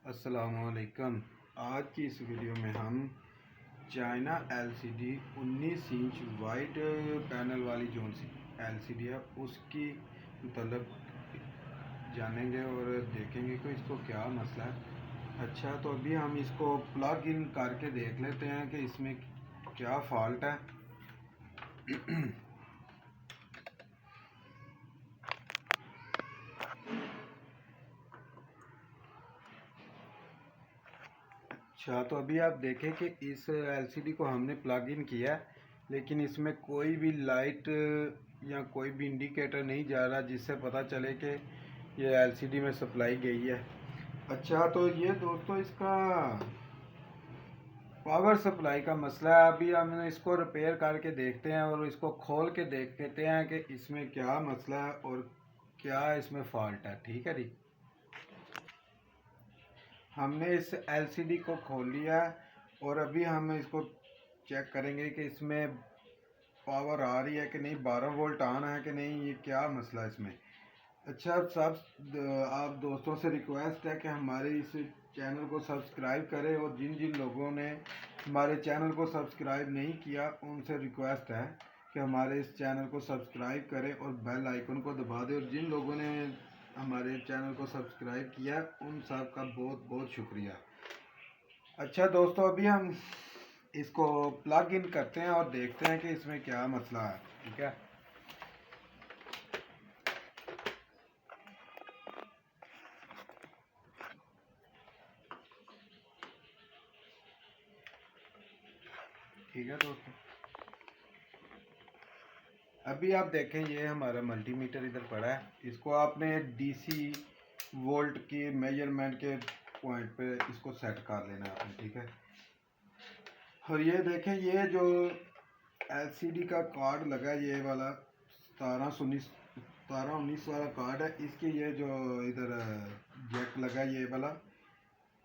अस्सलामुअलैकुम। आज की इस वीडियो में हम China LCD 19 inch wide panel वाली जो सी एलसीडी है उसकी मतलब जानेंगे और देखेंगे कि इसको क्या मसला है। अच्छा, तो अभी हम इसको प्लग इन करके देख लेते हैं कि इसमें क्या फॉल्ट है। अच्छा, तो अभी आप देखें कि इस एलसीडी को हमने प्लग इन किया है, लेकिन इसमें कोई भी लाइट या कोई भी इंडिकेटर नहीं जा रहा जिससे पता चले कि ये एलसीडी में सप्लाई गई है। अच्छा, तो ये दोस्तों इसका पावर सप्लाई का मसला है। अभी हम इसको रिपेयर करके देखते हैं और इसको खोल के देखते हैं कि इसमें क्या मसला है और क्या इसमें फॉल्ट है। ठीक है जी, हमने इस एलसीडी को खोल लिया और अभी हम इसको चेक करेंगे कि इसमें पावर आ रही है कि नहीं, 12 वोल्ट ऑन है कि नहीं, ये क्या मसला है इसमें। अच्छा, सब आप दोस्तों से रिक्वेस्ट है कि हमारे इस चैनल को सब्सक्राइब करें और जिन जिन लोगों ने हमारे चैनल को सब्सक्राइब नहीं किया उनसे रिक्वेस्ट है कि हमारे इस चैनल को सब्सक्राइब करें और बेल आइकन को दबा दें। और जिन लोगों ने हमारे चैनल को सब्सक्राइब किया उन सब का बहुत बहुत शुक्रिया। अच्छा दोस्तों, अभी हम इसको प्लग इन करते हैं और देखते हैं कि इसमें क्या मसला है। ठीक है, ठीक है दोस्तों, अभी आप देखें ये हमारा मल्टीमीटर इधर पड़ा है। इसको आपने डीसी वोल्ट की मेजरमेंट के पॉइंट पे इसको सेट कर लेना है आपने। ठीक है, और ये देखें ये जो एलसीडी का कार्ड लगा है, ये वाला 1719 वाला कार्ड है, इसकी ये जो इधर जैक लगा है ये वाला,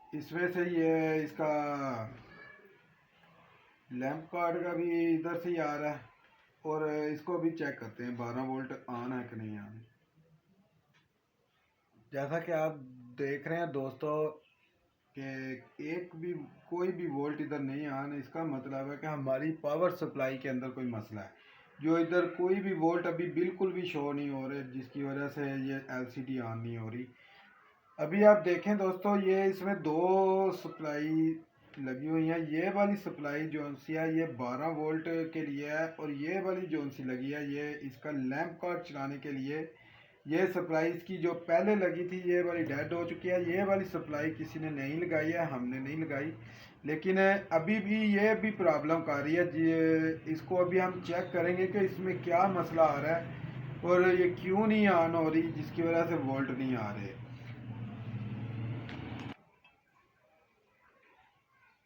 इसमें से ये इसका लैंप कार्ड का भी इधर से ही आ रहा है। और इसको भी चेक करते हैं 12 वोल्ट ऑन है कि नहीं ऑन। जैसा कि आप देख रहे हैं दोस्तों कि एक भी कोई भी वोल्ट इधर नहीं ऑन, इसका मतलब है कि हमारी पावर सप्लाई के अंदर कोई मसला है। जो इधर कोई भी वोल्ट अभी बिल्कुल भी शो नहीं हो रहे, जिसकी वजह से ये एलसीडी ऑन नहीं हो रही। अभी आप देखें दोस्तों, ये इसमें दो सप्लाई लगी हुई है। ये वाली सप्लाई जो सी है ये 12 वोल्ट के लिए है और ये वाली जो सी लगी है ये इसका लैंप कार्ड चलाने के लिए। ये सप्लाई इसकी जो पहले लगी थी ये वाली डेड हो चुकी है। ये वाली सप्लाई किसी ने नहीं लगाई है, हमने नहीं लगाई, लेकिन अभी भी ये भी प्रॉब्लम कर रही है। इसको अभी हम चेक करेंगे कि इसमें क्या मसला आ रहा है और ये क्यों नहीं ऑन हो रही, जिसकी वजह से वोल्ट नहीं आ रहे।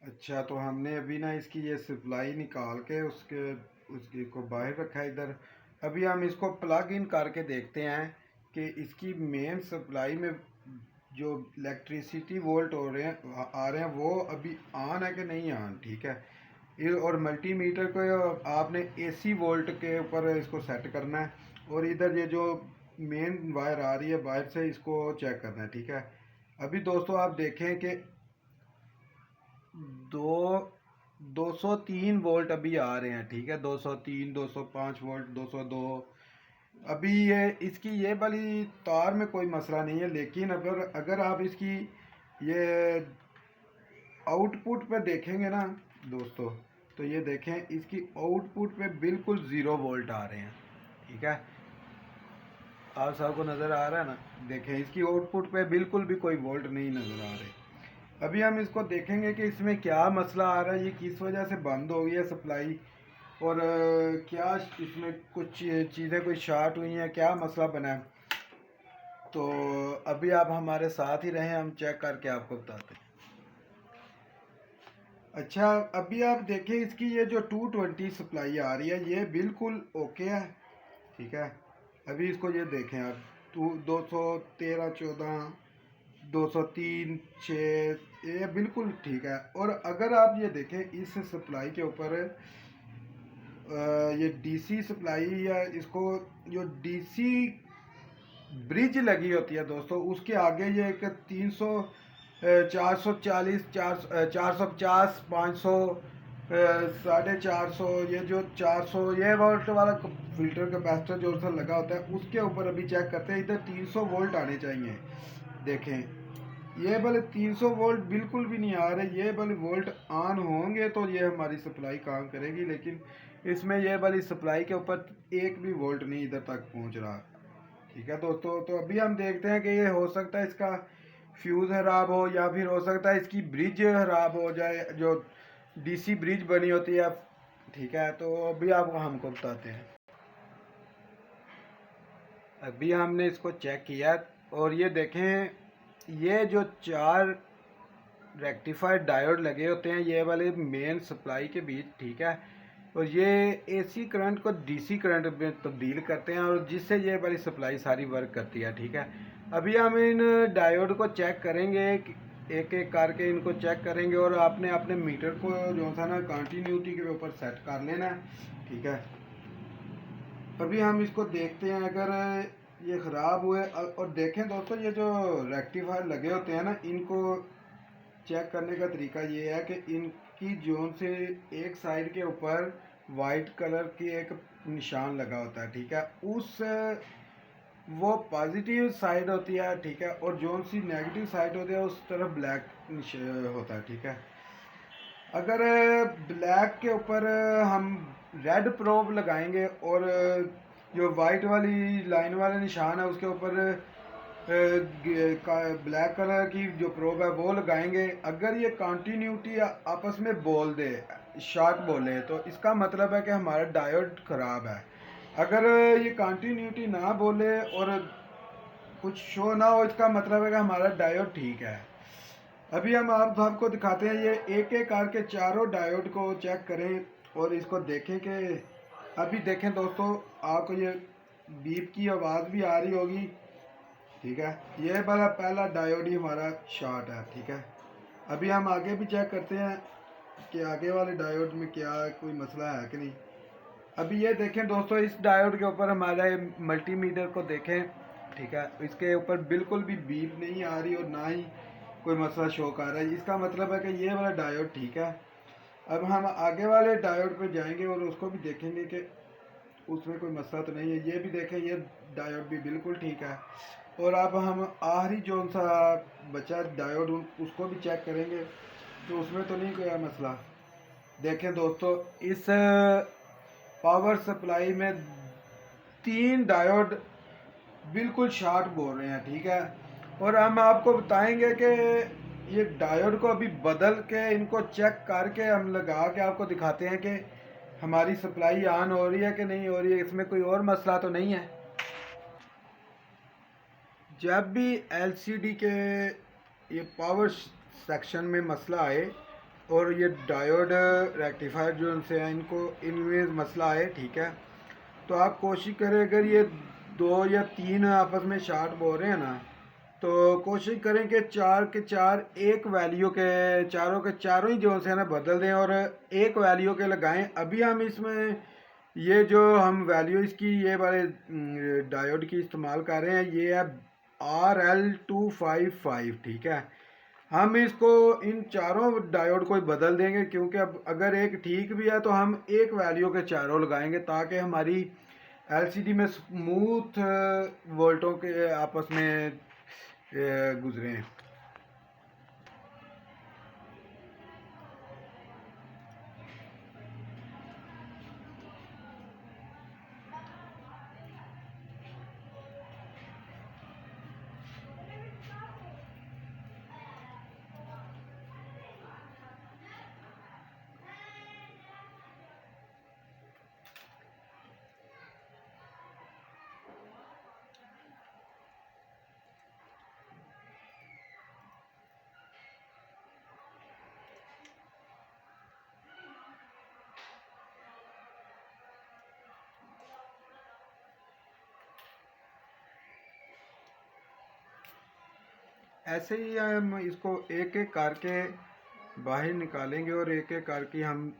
अच्छा, तो हमने अभी ना इसकी ये सप्लाई निकाल के उसके उसकी को बाहर रखा है इधर। अभी हम इसको प्लग इन करके देखते हैं कि इसकी मेन सप्लाई में जो इलेक्ट्रिसिटी वोल्ट हो रहे हैं आ रहे हैं वो अभी ऑन है कि नहीं ऑन। ठीक है, और मल्टीमीटर को आपने एसी वोल्ट के ऊपर इसको सेट करना है और इधर ये जो मेन वायर आ रही है बाहर से इसको चेक करना है। ठीक है, अभी दोस्तों आप देखें कि दो 203 वोल्ट अभी आ रहे हैं। ठीक है, 203, 205 वोल्ट, 202। अभी ये इसकी ये वाली तार में कोई मसला नहीं है, लेकिन अगर अगर आप इसकी ये आउटपुट पे देखेंगे ना दोस्तों, तो ये देखें इसकी आउटपुट पे बिल्कुल 0 वोल्ट आ रहे हैं। ठीक है, आप सबको नज़र आ रहा है ना, देखें इसकी आउटपुट पे बिल्कुल भी कोई वोल्ट नहीं नज़र आ रहे। अभी हम इसको देखेंगे कि इसमें क्या मसला आ रहा है, ये किस वजह से बंद हो गई है सप्लाई और क्या इसमें कुछ चीज़ें कोई शॉर्ट हुई हैं, क्या मसला बना है। तो अभी आप हमारे साथ ही रहें, हम चेक करके आपको बताते हैं। अच्छा, अभी आप देखें इसकी ये जो 220 सप्लाई आ रही है ये बिल्कुल ओके है। ठीक है, अभी इसको ये देखें आप 213, 14, 203, 6, ये बिल्कुल ठीक है। और अगर आप ये देखें इस सप्लाई के ऊपर ये डीसी सप्लाई या इसको जो डीसी ब्रिज लगी होती है दोस्तों, उसके आगे ये एक 300 440, 450, 500, 450, ये जो 400 ये वोल्ट वाला फिल्टर कैपेसिटर जो सा लगा होता है उसके ऊपर अभी चेक करते हैं। इधर 300 वोल्ट आने चाहिए। देखें, ये वाले 300 वोल्ट बिल्कुल भी नहीं आ रहे। ये वाले वोल्ट ऑन होंगे तो ये हमारी सप्लाई काम करेगी, लेकिन इसमें ये वाली सप्लाई के ऊपर एक भी वोल्ट नहीं इधर तक पहुंच रहा। ठीक है दोस्तों, तो अभी हम देखते हैं कि ये हो सकता है इसका फ्यूज़ खराब हो, या फिर हो सकता है इसकी ब्रिज खराब हो जाए, जो डीसी ब्रिज बनी होती है। ठीक है, तो अभी आपको हमको बताते हैं। अभी हमने इसको चेक किया और ये देखें, ये जो 4 रेक्टिफाइड डायोड लगे होते हैं ये वाले मेन सप्लाई के बीच। ठीक है, और ये एसी करंट को डीसी करंट में तब्दील करते हैं और जिससे ये वाली सप्लाई सारी वर्क करती है। ठीक है, अभी हम इन डायोड को चेक करेंगे, एक एक करके इनको चेक करेंगे और आपने अपने मीटर को जो था ना कंटिन्यूटी के ऊपर सेट कर लेना है। ठीक है, अभी हम इसको देखते हैं अगर ये ख़राब हुए। और देखें दोस्तों, ये जो रेक्टिफायर लगे होते हैं ना, इनको चेक करने का तरीका ये है कि इनकी जोन से एक साइड के ऊपर वाइट कलर की एक निशान लगा होता है। ठीक है, उस वो पॉजिटिव साइड होती है। ठीक है, और जोन सी नेगेटिव साइड होती है उस तरफ ब्लैक होता है। ठीक है, अगर ब्लैक के ऊपर हम रेड प्रोब लगाएंगे और जो वाइट वाली लाइन वाला निशान है उसके ऊपर ब्लैक कलर की जो प्रोब है वो लगाएंगे, अगर ये कंटिन्यूटी आपस में बोल दे, शॉर्ट बोले, तो इसका मतलब है कि हमारा डायोड ख़राब है। अगर ये कंटिन्यूटी ना बोले और कुछ शो ना हो, इसका मतलब है कि हमारा डायोड ठीक है। अभी हम आपको दिखाते हैं, ये एक एक करके चारों डायोड को चेक करें और इसको देखें कि अभी देखें दोस्तों, आपको ये बीप की आवाज़ भी आ रही होगी। ठीक है, ये वाला पहला डायोड ही हमारा शॉर्ट है। ठीक है, अभी हम आगे भी चेक करते हैं कि आगे वाले डायोड में क्या कोई मसला है कि नहीं। अभी ये देखें दोस्तों, इस डायोड के ऊपर हमारे मल्टीमीटर को देखें। ठीक है, इसके ऊपर बिल्कुल भी बीप नहीं आ रही और ना ही कोई मसला शो कर रहा है। इसका मतलब है कि ये वाला डायोड ठीक है। अब हम आगे वाले डायोड पे जाएंगे और उसको भी देखेंगे कि उसमें कोई मसला तो नहीं है। ये भी देखें, ये डायोड भी बिल्कुल ठीक है। और अब हम आखिरी जो सा बचा डायोड उसको भी चेक करेंगे तो उसमें तो नहीं कोई मसला। देखें दोस्तों, इस पावर सप्लाई में 3 डायोड बिल्कुल शॉर्ट बोल रहे हैं। ठीक है, और हम आपको बताएंगे कि ये डायोड को अभी बदल के इनको चेक करके हम लगा के आपको दिखाते हैं कि हमारी सप्लाई ऑन हो रही है कि नहीं हो रही है, इसमें कोई और मसला तो नहीं है। जब भी एलसीडी के ये पावर सेक्शन में मसला आए और ये डायोड रेक्टिफायर जो उनसे हैं इनको इनमें मसला आए, ठीक है, तो आप कोशिश करें, अगर ये 2 या 3 आपस में शॉर्ट बोल रहे हैं ना, तो कोशिश करें कि 4 के 4 एक वैल्यू के, चारों के चारों ही जो है ना बदल दें और एक वैल्यू के लगाएं। अभी हम इसमें ये जो हम वैल्यू इसकी ये वाले डायोड की इस्तेमाल कर रहे हैं, ये है RL255। ठीक है, हम इसको इन चारों डायोड को ही बदल देंगे, क्योंकि अब अगर एक ठीक भी है तो हम एक वैल्यू के चारों लगाएंगे ताकि हमारी एलसीडी में स्मूथ वोल्टों के आपस में गुजरें। ऐसे ही हम इसको एक एक करके बाहर निकालेंगे और एक एक करके हम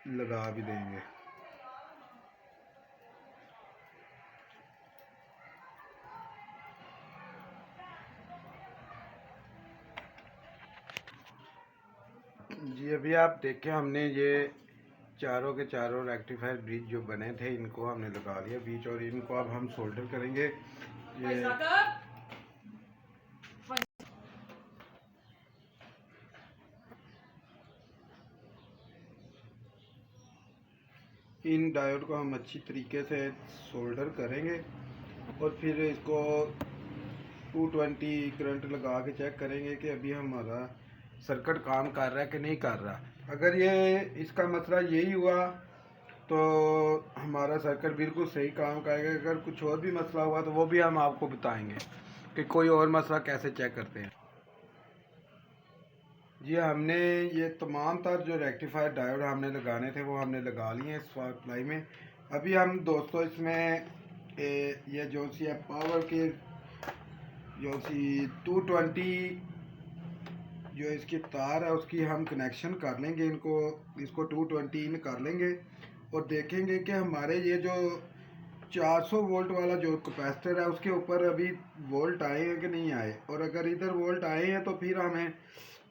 लगा भी देंगे। जी अभी आप देखें, हमने ये चारों के चारों रेक्टिफायर ब्रिज जो बने थे इनको हमने लगा लिया बीच, और इनको अब हम सोल्डर करेंगे। ये इन डायोड को हम अच्छी तरीके से सोल्डर करेंगे और फिर इसको 220 करंट लगा के चेक करेंगे कि अभी हमारा सर्किट काम कर रहा है कि नहीं कर रहा। अगर ये इसका मसला यही हुआ तो हमारा सर्किट बिल्कुल सही काम करेगा। अगर कुछ और भी मसला हुआ तो वो भी हम आपको बताएंगे कि कोई और मसला कैसे चेक करते हैं। जी हमने ये तमाम तर जो रेक्टिफायर डायोड हमने लगाने थे वो हमने लगा लिए हैं इस सप्लाई में। अभी हम दोस्तों इसमें ये जो सी है पावर के जो सी 220 जो इसकी तार है उसकी हम कनेक्शन कर लेंगे, इसको 220 इन कर लेंगे और देखेंगे कि हमारे ये जो 400 वोल्ट वाला जो कैपेसिटर है उसके ऊपर अभी वोल्ट आए हैं कि नहीं आए। और अगर इधर वोल्ट आए हैं तो फिर हमें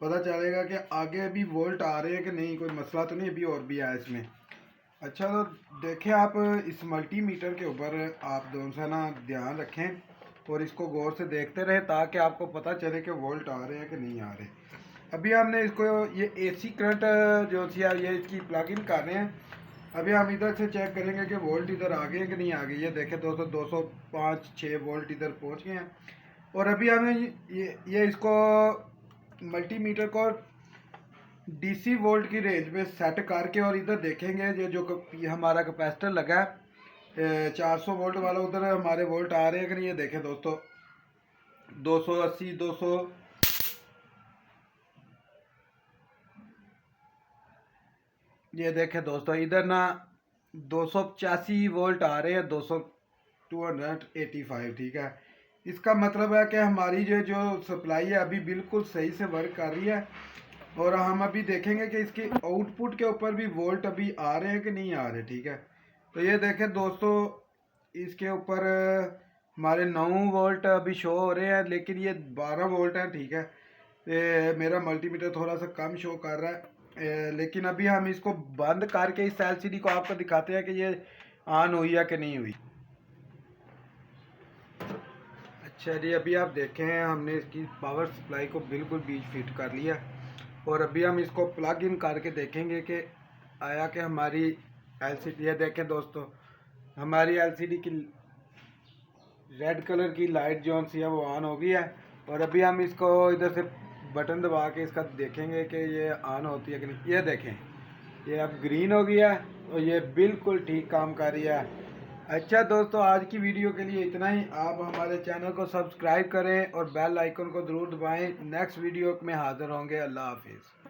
पता चलेगा कि आगे अभी वोल्ट आ रहे हैं कि नहीं, कोई मसला तो नहीं अभी और भी आया इसमें। अच्छा तो देखें आप इस मल्टीमीटर के ऊपर आप दोनों से ना ध्यान रखें और इसको गौर से देखते रहें ताकि आपको पता चले कि वोल्ट आ रहे हैं कि नहीं आ रहे। अभी हमने इसको ये एसी करंट जो थी ये इसकी प्लग इन कर रहे हैं। अभी हम इधर से चेक करेंगे कि वोल्ट इधर आ गए हैं कि नहीं आ गए। ये देखें दोस्तों 205-6 वोल्ट इधर पहुंच गए हैं। और अभी हमें ये इसको मल्टीमीटर को डीसी वोल्ट की रेंज में सेट करके और इधर देखेंगे ये जो हमारा कैपेसिटर लगा है 400 वोल्ट वाला, उधर हमारे वोल्ट आ रहे हैं कि नहीं। ये देखें दोस्तों 280 200 ये देखें दोस्तों इधर ना 285 वोल्ट आ रहे हैं, 285। ठीक है, इसका मतलब है कि हमारी जो सप्लाई है अभी बिल्कुल सही से वर्क कर रही है। और हम अभी देखेंगे कि इसके आउटपुट के ऊपर भी वोल्ट अभी आ रहे हैं कि नहीं आ रहे। ठीक है, तो ये देखें दोस्तों इसके ऊपर हमारे 9 वोल्ट अभी शो हो रहे हैं लेकिन ये 12 वोल्ट है। ठीक है, मेरा मल्टीमीटर थोड़ा सा कम शो कर रहा है लेकिन अभी हम इसको बंद करके इस एलसीडी को आपको दिखाते हैं कि ये ऑन हुई है कि नहीं हुई। अच्छा जी अभी आप देखें हमने इसकी पावर सप्लाई को बिल्कुल बीच फिट कर लिया और अभी हम इसको प्लग इन करके देखेंगे कि आया कि हमारी एलसीडी, ये देखें दोस्तों हमारी एलसीडी की रेड कलर की लाइट जो सी है वो ऑन हो गई है। और अभी हम इसको इधर से बटन दबा के इसका देखेंगे कि ये ऑन होती है कि नहीं। ये देखें ये अब ग्रीन हो गया और ये बिल्कुल ठीक काम कर रही है। अच्छा दोस्तों आज की वीडियो के लिए इतना ही। आप हमारे चैनल को सब्सक्राइब करें और बेल आइकन को ज़रूर दबाएं। नेक्स्ट वीडियो में हाज़िर होंगे। अल्लाह हाफिज़।